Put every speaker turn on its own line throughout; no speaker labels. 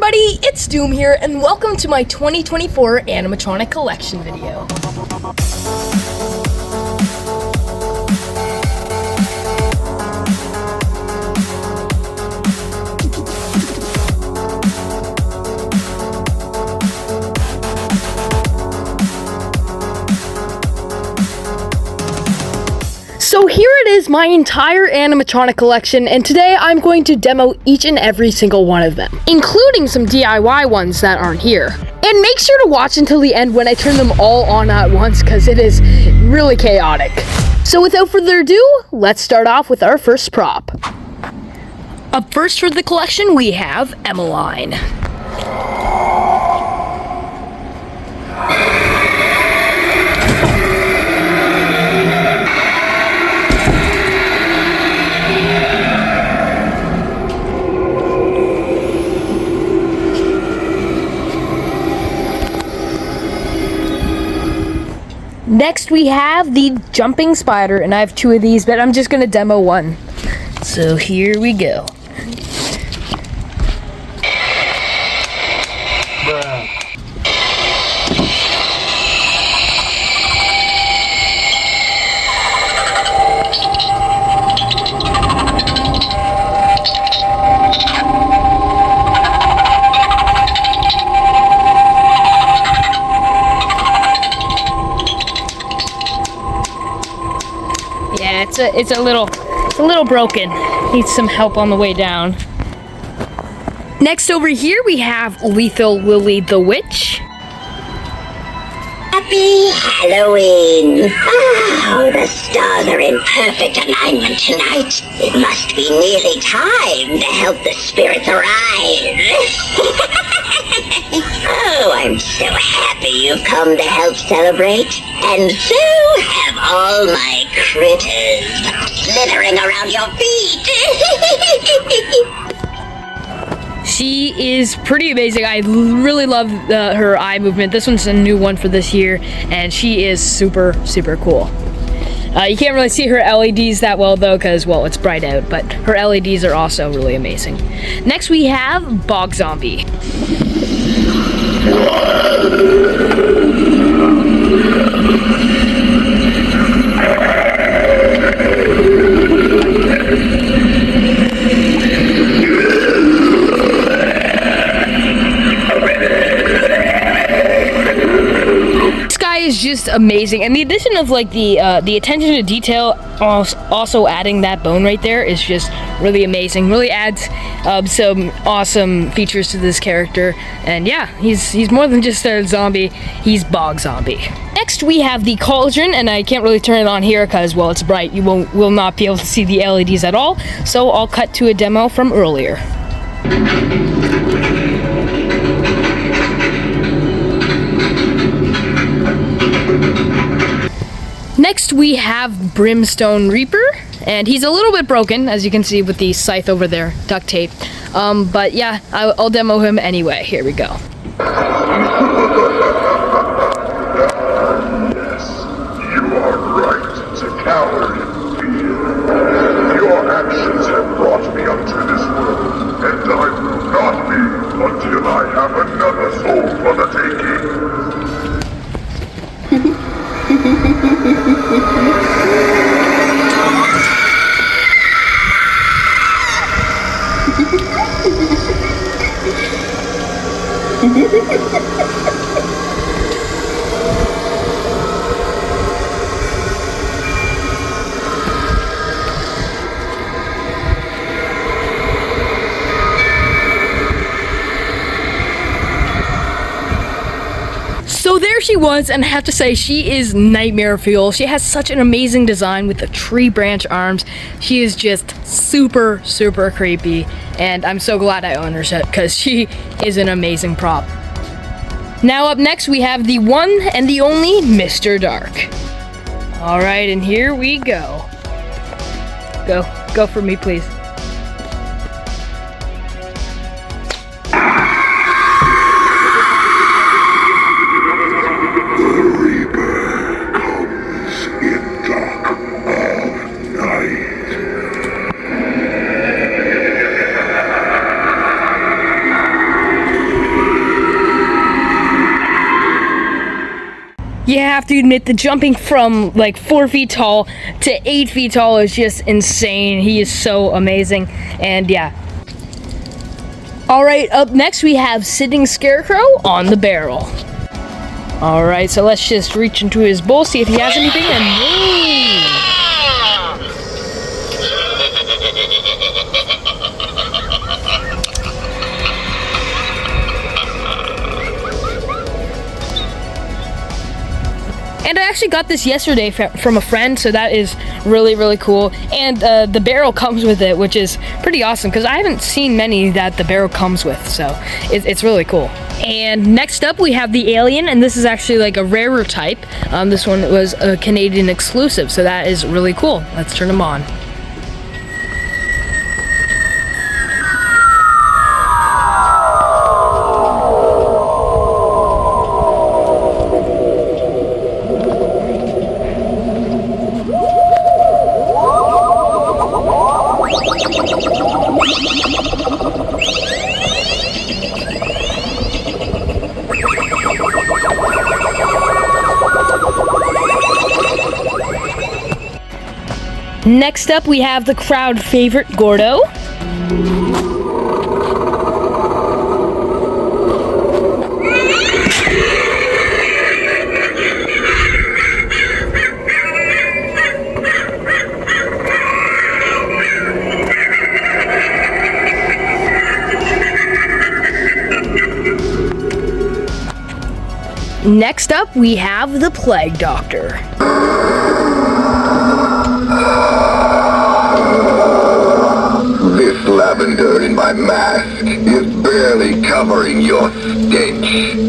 everybody, it's Doom here, and welcome to my 2024 Animatronic collection video. So here it is, my entire animatronic collection, and today I'm going to demo each and every single one of them, including some DIY ones that aren't here. And make sure to watch until the end when I turn them all on at once, because it is really chaotic. So without further ado, let's start off with our first prop. Up first for the collection, we have Emmeline. Next we have the jumping spider, and I have two of these, but I'm just gonna demo one. So here we go. Yeah, it's a little broken. Needs some help on the way down. Next over here we have Lethal Lily the Witch.
Happy Halloween! Oh, the stars are in perfect alignment tonight. It must be nearly time to help the spirits arise. Oh, I'm so happy you've come to help celebrate. And so have all my critters slithering around your feet.
She is pretty amazing. I really love her eye movement. This one's a new one for this year, and she is super, super cool. You can't really see her LEDs that well though, because, well, it's bright out, but her LEDs are also really amazing. Next we have Bog Zombie. Is just amazing, and the addition of like the attention to detail, also adding that bone right there, is just really amazing. Really adds some awesome features to this character, and yeah, he's more than just a zombie. He's Bog Zombie. Next we have the Cauldron, and I can't really turn it on here because, well, it's bright. You will not be able to see the LEDs at all, so I'll cut to a demo from earlier. Next we have Brimstone Reaper, and he's a little bit broken, as you can see with the scythe over there, duct tape. But yeah, I'll demo him anyway. Here we go.
Yes, you are right to cower in fear. Your actions have brought me unto this world, and I will not leave until I have another soul for the taking.
So there she was, and I have to say, she is nightmare fuel. She has such an amazing design with the tree branch arms. She is just super, super creepy, and I'm so glad I own her set because she is an amazing prop. Now up next we have the one and the only Mr. Dark. Alright, and here we go. Go for me, please. You have to admit, the jumping from like 4 feet tall to 8 feet tall is just insane. He is so amazing. And yeah. Alright, up next we have sitting Scarecrow on the barrel. Alright, so let's just reach into his bowl, see if he has anything, and move! And I actually got this yesterday from a friend, so that is really, really cool. And the barrel comes with it, which is pretty awesome, because I haven't seen many that the barrel comes with, so it's really cool. And next up, we have the alien, and this is actually like a rarer type. This one was a Canadian exclusive, so that is really cool. Let's turn them on. Next up, we have the crowd favorite, Gordo. Next up, we have the Plague Doctor.
This lavender in my mask is barely covering your stench.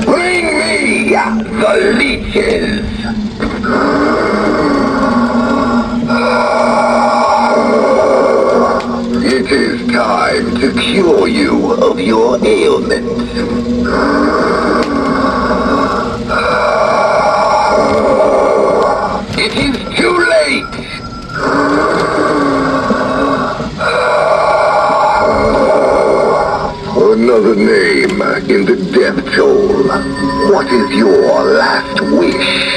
Bring me the leeches! It is time to cure you of your ailment. It is too late! Another name in the death toll. What is your last wish?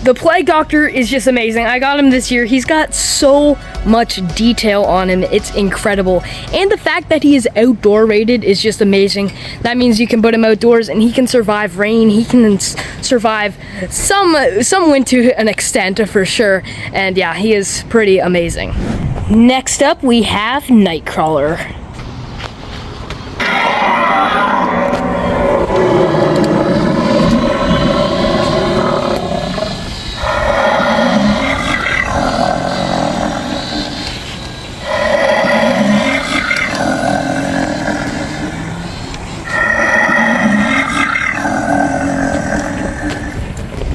The Plague Doctor is just amazing. I got him this year. He's got so much detail on him. It's incredible. And the fact that he is outdoor rated is just amazing. That means you can put him outdoors and he can survive rain. He can survive some wind to an extent for sure. And yeah, he is pretty amazing. Next up, we have Nightcrawler.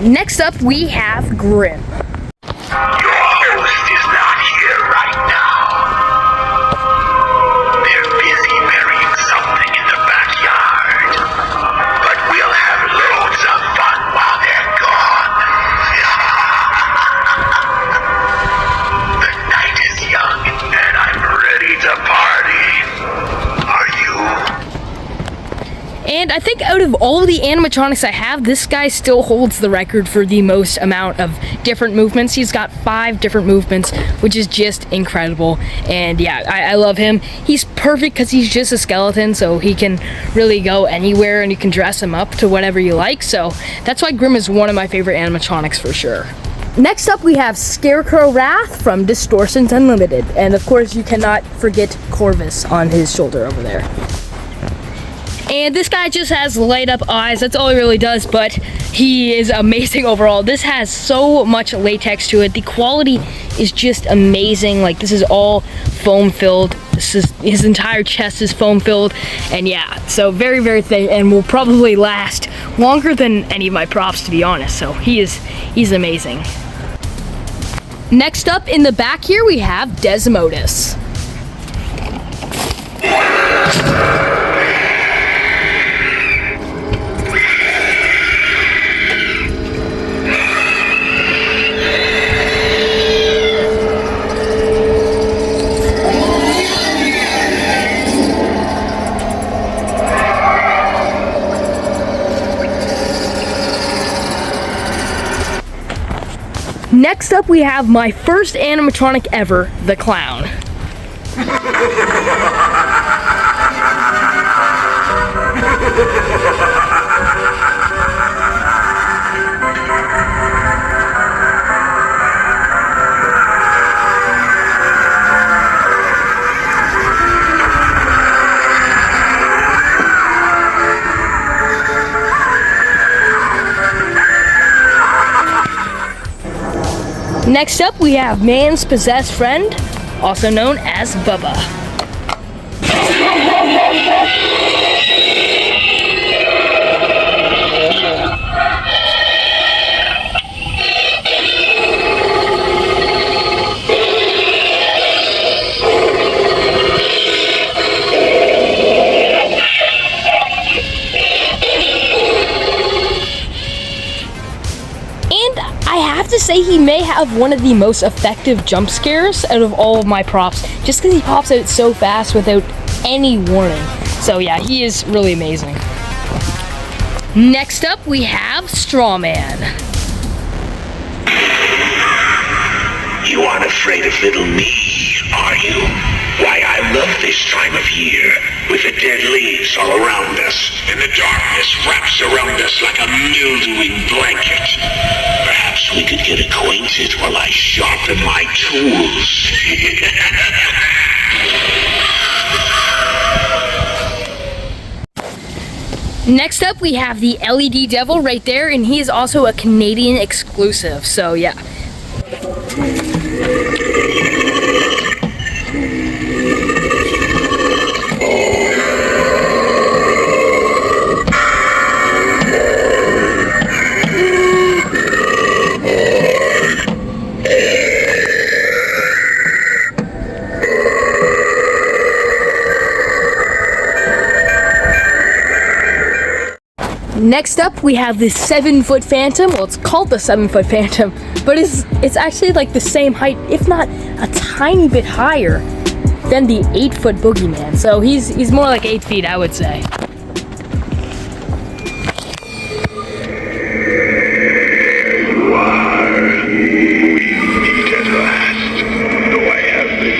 Next up, we have Grim.
Your host is not here right now. They're busy burying something in the backyard. But we'll have loads of fun while they're gone. The night is young and I'm ready to party. Are you?
And I think out of all the animatronics I have, this guy still holds the record for the most amount of different movements. He's got 5 different movements, which is just incredible. And yeah, I love him. He's perfect because he's just a skeleton, so he can really go anywhere and you can dress him up to whatever you like. So that's why Grim is one of my favorite animatronics for sure. Next up, we have Scarecrow Wrath from Distortions Unlimited. And of course, you cannot forget Corvus on his shoulder over there. And this guy just has light up eyes. That's all he really does, but he is amazing overall. This has so much latex to it. The quality is just amazing. Like, this is all foam filled. His entire chest is foam filled. And yeah, so very, very thin and will probably last longer than any of my props, to be honest. So he's amazing. Next up in the back here, we have Desmodus. Next up, we have my first animatronic ever, the clown. Next up, we have man's possessed friend, also known as Bubba. I have to say he may have one of the most effective jump scares out of all of my props, just because he pops out so fast without any warning. So yeah, he is really amazing. Next up, we have Strawman.
You aren't afraid of little me, are you? Why, I love this time of year, with the dead leaves all around us, and the darkness wraps around us like a mildewing blanket. Perhaps we could get acquainted while I sharpen my tools.
Next up, we have the LED Devil right there, and he is also a Canadian exclusive, so yeah. Next up, we have this 7-foot Phantom. Well, it's called the 7-foot Phantom, but it's actually like the same height, if not a tiny bit higher than the 8-foot Boogeyman. So he's more like 8 feet, I would say.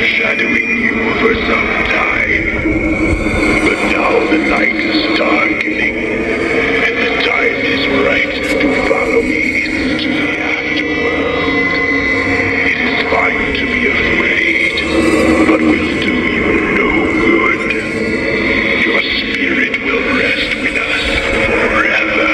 Shadowing you for some time. But now the night is darkening, and the time is right to follow me into the afterworld. It is fine to be afraid, but will do you no good. Your spirit will rest with us forever.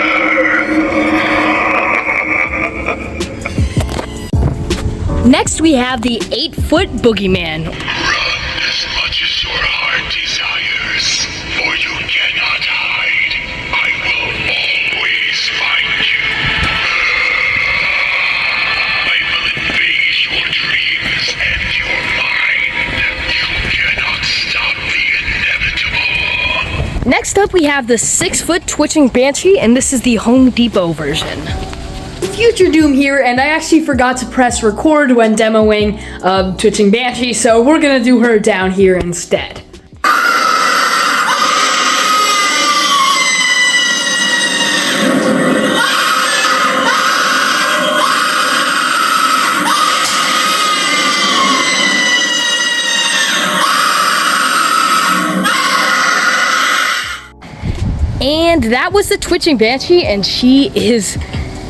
Next, we have the 8-foot Boogeyman.
Run as much as your heart desires, for you cannot hide. I will always find you. I will invade your dreams and your mind. You cannot stop the inevitable.
Next up, we have the 6-foot twitching Banshee, and this is the Home Depot version. Future Doom here, and I actually forgot to press record when demoing Twitching Banshee, so we're gonna do her down here instead. And that was the Twitching Banshee, and she is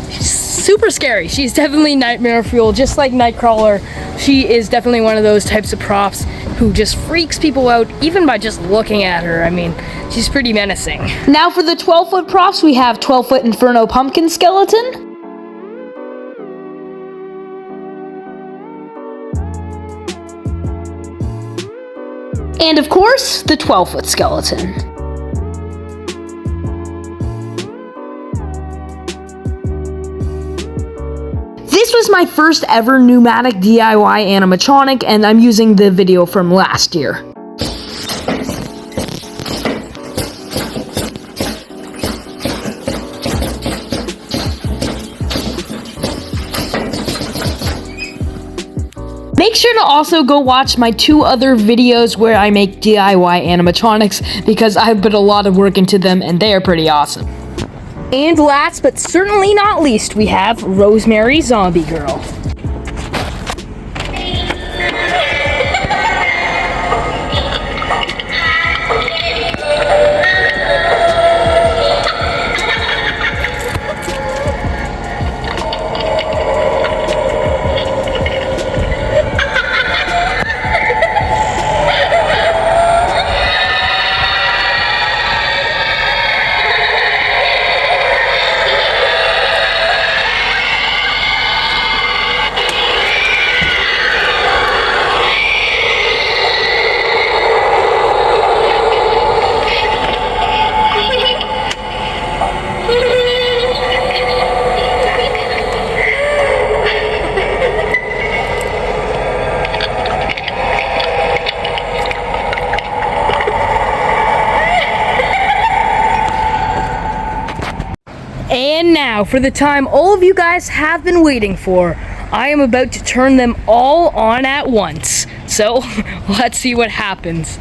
super scary. She's definitely nightmare fuel, just like Nightcrawler. She is definitely one of those types of props who just freaks people out, even by just looking at her. I mean, she's pretty menacing. Now for the 12-foot props, we have 12-foot Inferno Pumpkin Skeleton. And of course, the 12-foot skeleton. This was my first ever pneumatic DIY animatronic, and I'm using the video from last year. Make sure to also go watch my 2 other videos where I make DIY animatronics, because I put a lot of work into them and they are pretty awesome. And last but certainly not least, we have Rosemary Zombie Girl. now, for the time all of you guys have been waiting for, I am about to turn them all on at once. So, let's see what happens.